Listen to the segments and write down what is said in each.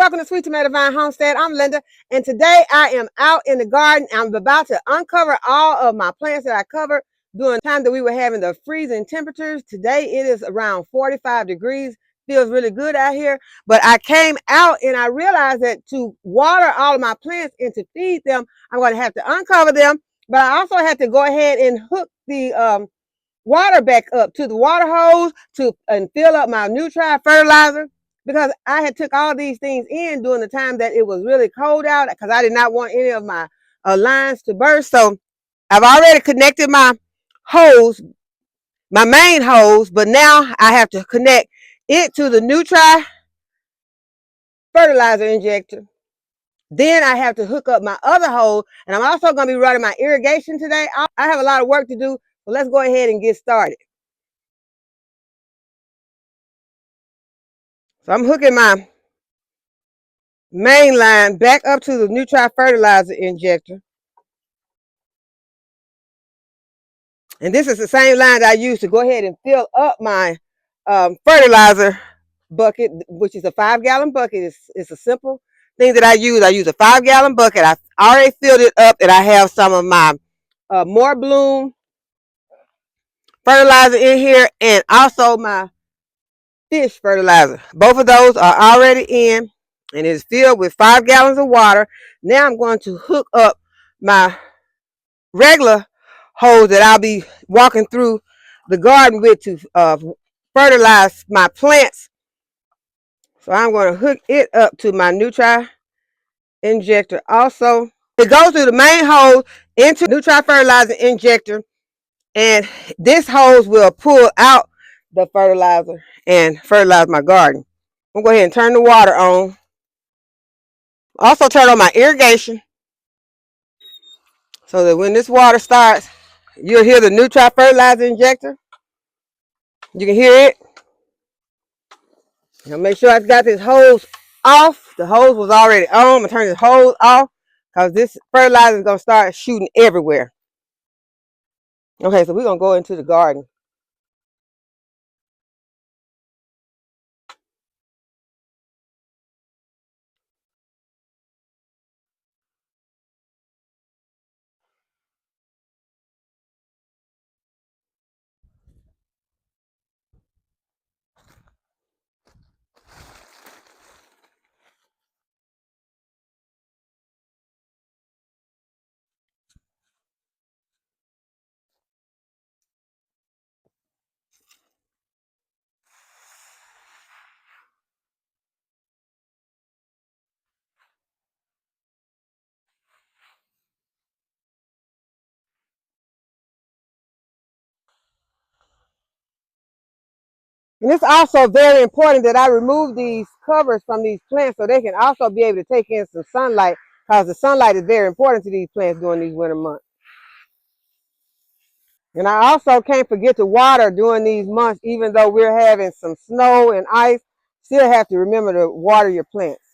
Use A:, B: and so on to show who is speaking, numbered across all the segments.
A: welcome to Sweet Tomato Vine Homestead. I'm Linda, and today I am out in the garden. I'm about to uncover all of my plants that I covered during the time that we were having the freezing temperatures. Today it is around 45 degrees. Feels really good out here, but I came out and I realized that to water all of my plants and to feed them, I'm going to have to uncover them, but I also had to go ahead and hook the water back up to the water hose and fill up my Newtry fertilizer, because I had took all these things in during the time that it was really cold out, because I did not want any of my lines to burst. So I've already connected my hose, my main hose, but now I have to connect it to the Newtry fertilizer injector. Then I have to hook up my other hose, and I'm also going to be running my irrigation today. I have a lot of work to do, so let's go ahead and get started. So I'm hooking my main line back up to the Newtry fertilizer injector. And this is the same line that I use to go ahead and fill up my fertilizer bucket, which is a 5-gallon bucket. It's a simple thing that I use. I use a 5-gallon bucket. I already filled it up, and I have some of my more bloom fertilizer in here, and also my fish fertilizer. Both of those are already in, and it's filled with 5 gallons of water. Now I'm going to hook up my regular hose that I'll be walking through the garden with to fertilize my plants. So I'm going to hook it up to my Newtry injector. Also, it goes through the main hose into the Newtry fertilizer injector, and this hose will pull out the fertilizer and fertilize my garden. I'm going to go ahead and turn the water on. Also turn on my irrigation, so that when this water starts, you'll hear the Newtry fertilizer injector. You can hear it. Now make sure I got this hose off. The hose was already on. I'm going to turn this hose off, because this fertilizer is going to start shooting everywhere. Okay, so we're going to go into the garden. And it's also very important that I remove these covers from these plants so they can also be able to take in some sunlight, because the sunlight is very important to these plants during these winter months. And I also can't forget to water during these months, even though we're having some snow and ice. Still have to remember to water your plants.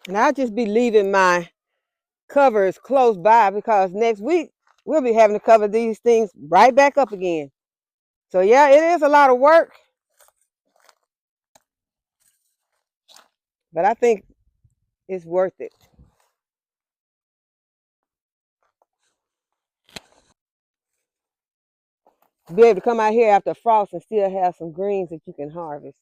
A: And I'll just be leaving my covers close by, because next week we'll be having to cover these things right back up again. So yeah, it is a lot of work, but I think it's worth it. Be able to come out here after frost and still have some greens that you can harvest.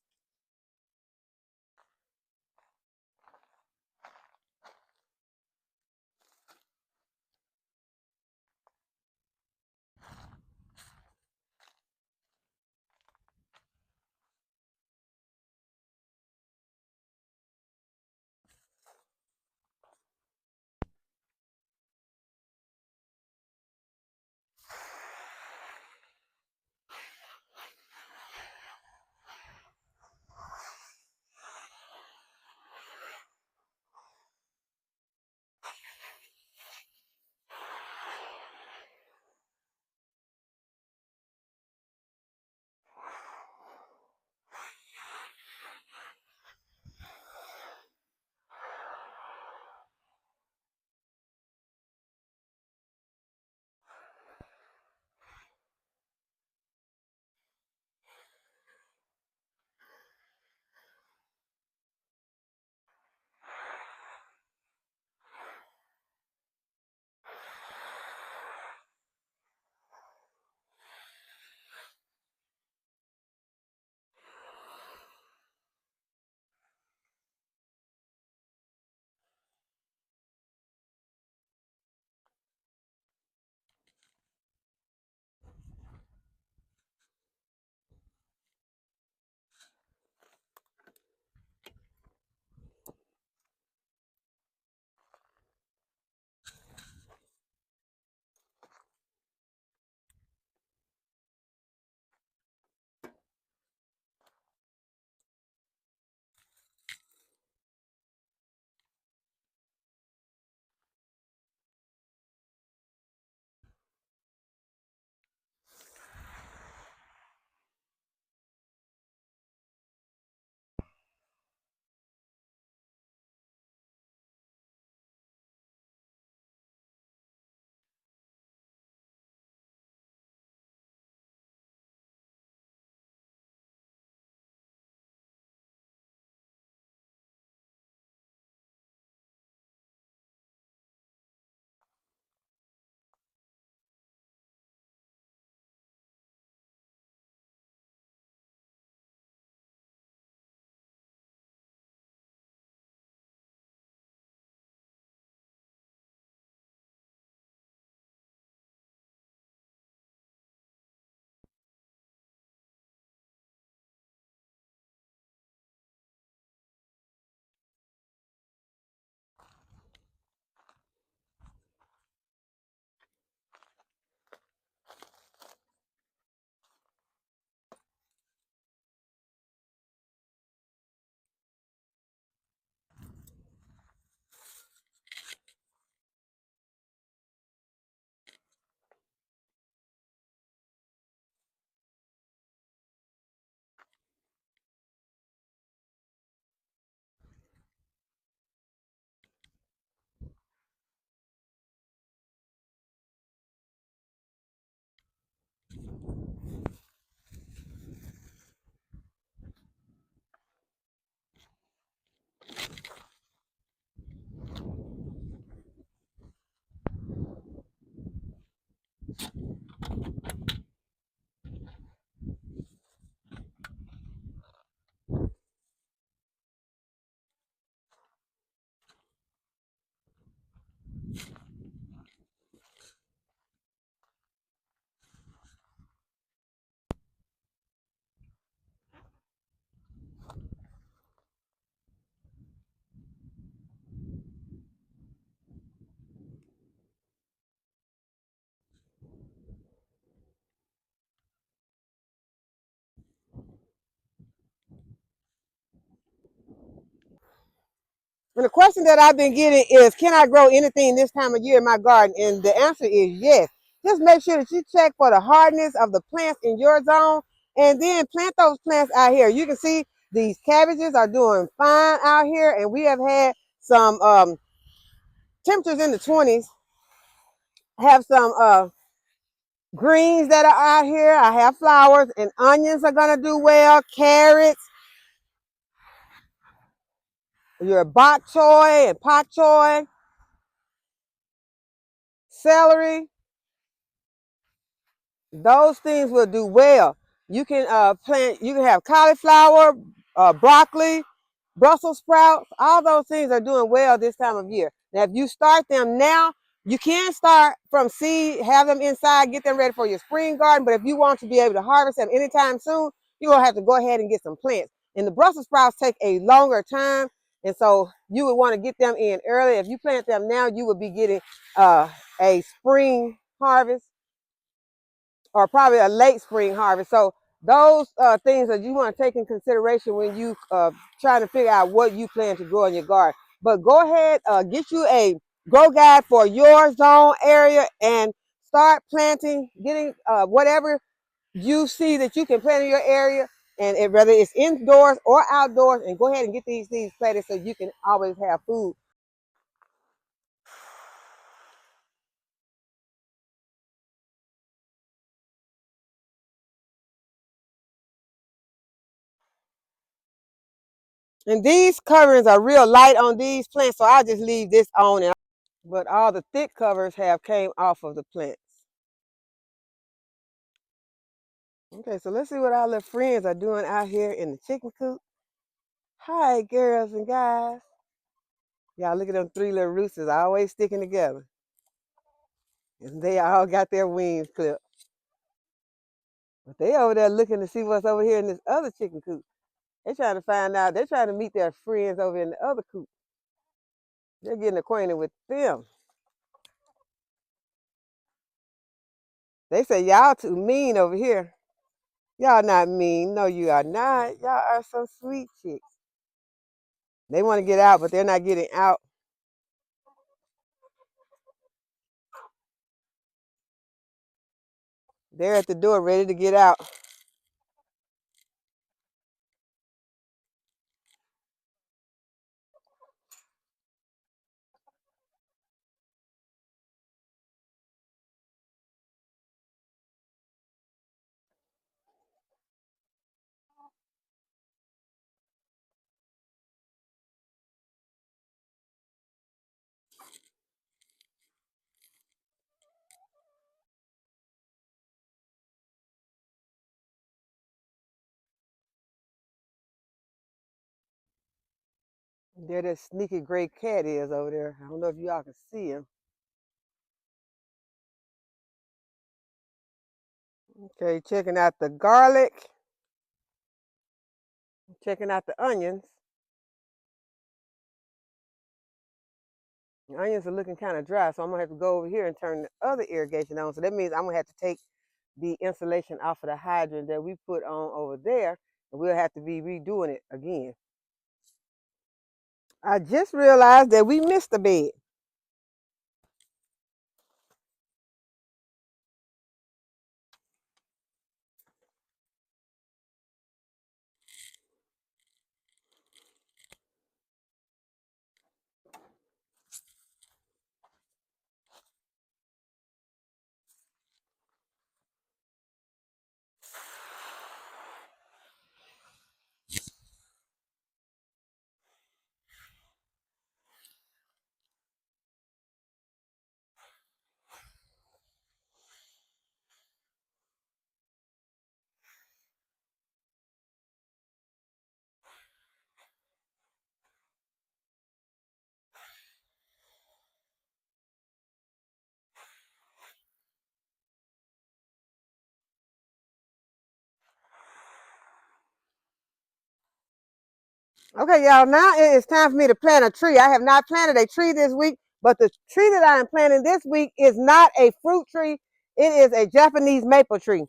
A: And the question that I've been getting is, can I grow anything this time of year in my garden? And the answer is yes. Just make sure that you check for the hardness of the plants in your zone and then plant those plants out here. You can see these cabbages are doing fine out here, and we have had some temperatures in the 20s. Have some greens that are out here. I have flowers, and onions are going to do well. Carrots, your bok choy and pak choy, celery. Those things will do well. You can plant, you can have cauliflower, broccoli, Brussels sprouts. All those things are doing well this time of year. Now, if you start them now, you can start from seed, have them inside, get them ready for your spring garden. But if you want to be able to harvest them anytime soon, you're going to have to go ahead and get some plants. And the Brussels sprouts take a longer time. And so you would want to get them in early. If you plant them now, you would be getting a spring harvest, or probably a late spring harvest. So those things that you want to take in consideration when you trying to figure out what you plan to grow in your garden. But go ahead, get you a grow guide for your zone area and start planting, getting whatever you see that you can plant in your area, and whether it's indoors or outdoors, and go ahead and get these seeds planted so you can always have food. And these coverings are real light on these plants, so I'll just leave this on. But all the thick covers have came off of the plants. Okay, so let's see what our little friends are doing out here in the chicken coop. Hi, girls and guys. Y'all look at them three little roosters always sticking together. And they all got their wings clipped. But they over there looking to see what's over here in this other chicken coop. They're trying to find out. They're trying to meet their friends over in the other coop. They're getting acquainted with them. They say, y'all too mean over here. Y'all not mean. No, you are not. Y'all are some sweet chicks. They want to get out, but they're not getting out. They're at the door ready to get out. There that sneaky gray cat is over there. I don't know if y'all can see him. Okay, checking out the garlic, checking out the onions. The onions are looking kind of dry, so I'm gonna have to go over here and turn the other irrigation on. So that means I'm gonna have to take the insulation off of the hydrant that we put on over there, and we'll have to be redoing it again. I just realized that we missed a bed. Okay, y'all, now it is time for me to plant a tree. I have not planted a tree this week, but the tree that I am planting this week is not a fruit tree. It is a Japanese maple tree.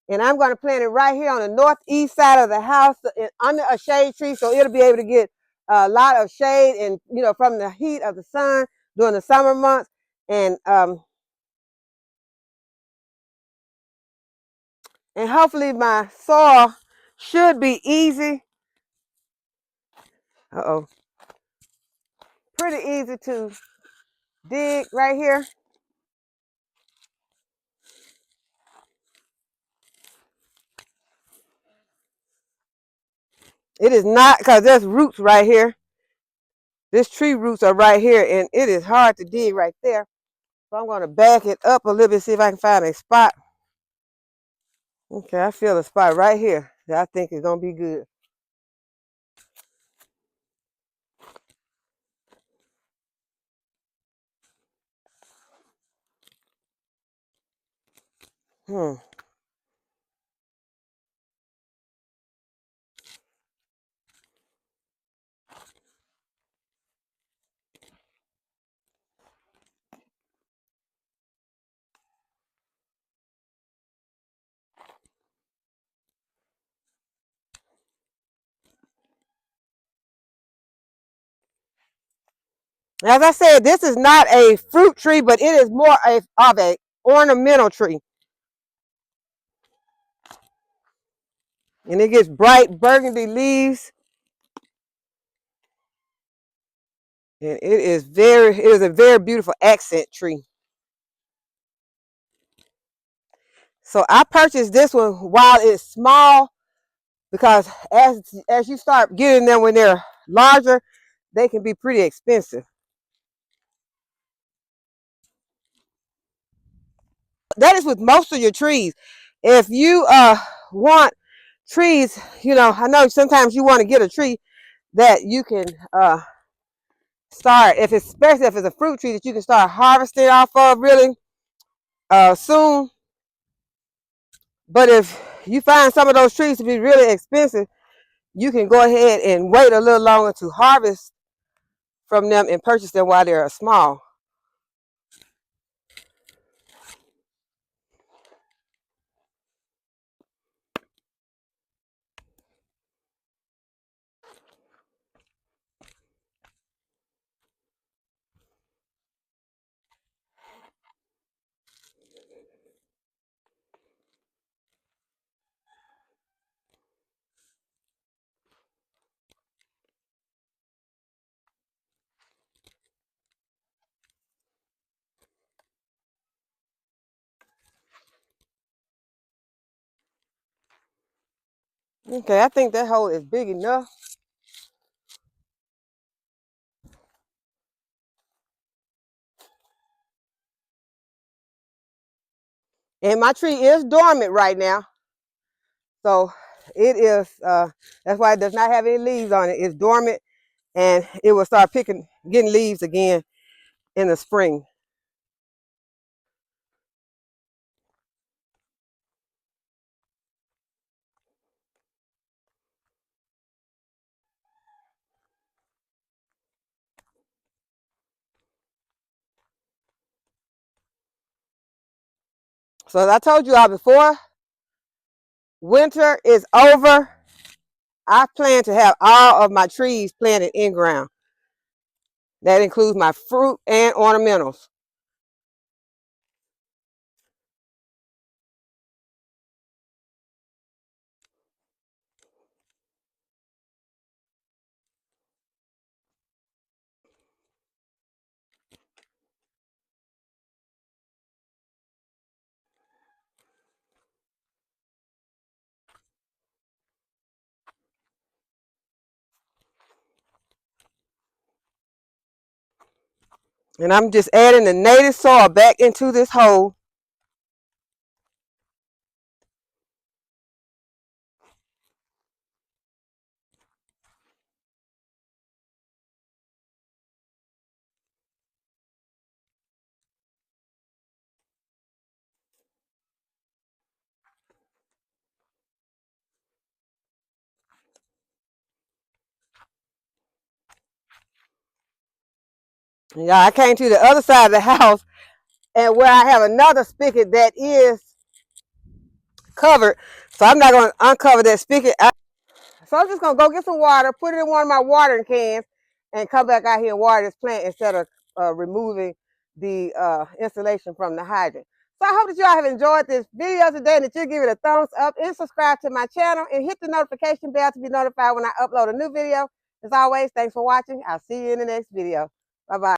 A: And I'm going to plant it right here on the northeast side of the house under a shade tree, so it'll be able to get a lot of shade and, you know, from the heat of the sun during the summer months. And hopefully my soil should be easy. Pretty easy to dig right here. It is not, because there's roots right here. This tree roots are right here, and it is hard to dig right there. So I'm going to back it up a little bit, see if I can find a spot. Okay, I feel a spot right here that I think is going to be good. As I said, this is not a fruit tree, but it is more of a ornamental tree. And it gets bright burgundy leaves. And it is a very beautiful accent tree. So I purchased this one while it's small, because as you start getting them when they're larger, they can be pretty expensive. That is with most of your trees. If you want trees, you know, I know sometimes you want to get a tree that you can start, especially if it's a fruit tree that you can start harvesting off of really soon. But if you find some of those trees to be really expensive, you can go ahead and wait a little longer to harvest from them and purchase them while they're small. Okay, I think that hole is big enough. And my tree is dormant right now. So it is, that's why it does not have any leaves on it. It's dormant, and it will start getting leaves again in the spring. So as I told you all before, winter is over. I plan to have all of my trees planted in ground. That includes my fruit and ornamentals. And I'm just adding the native soil back into this hole. Yeah, I came to the other side of the house and where I have another spigot that is covered. So I'm not going to uncover that spigot. So I'm just going to go get some water, put it in one of my watering cans, and come back out here and water this plant instead of removing the insulation from the hydrant. So I hope that you all have enjoyed this video today and that you'll give it a thumbs up and subscribe to my channel and hit the notification bell to be notified when I upload a new video. As always, thanks for watching. I'll see you in the next video. Bye-bye.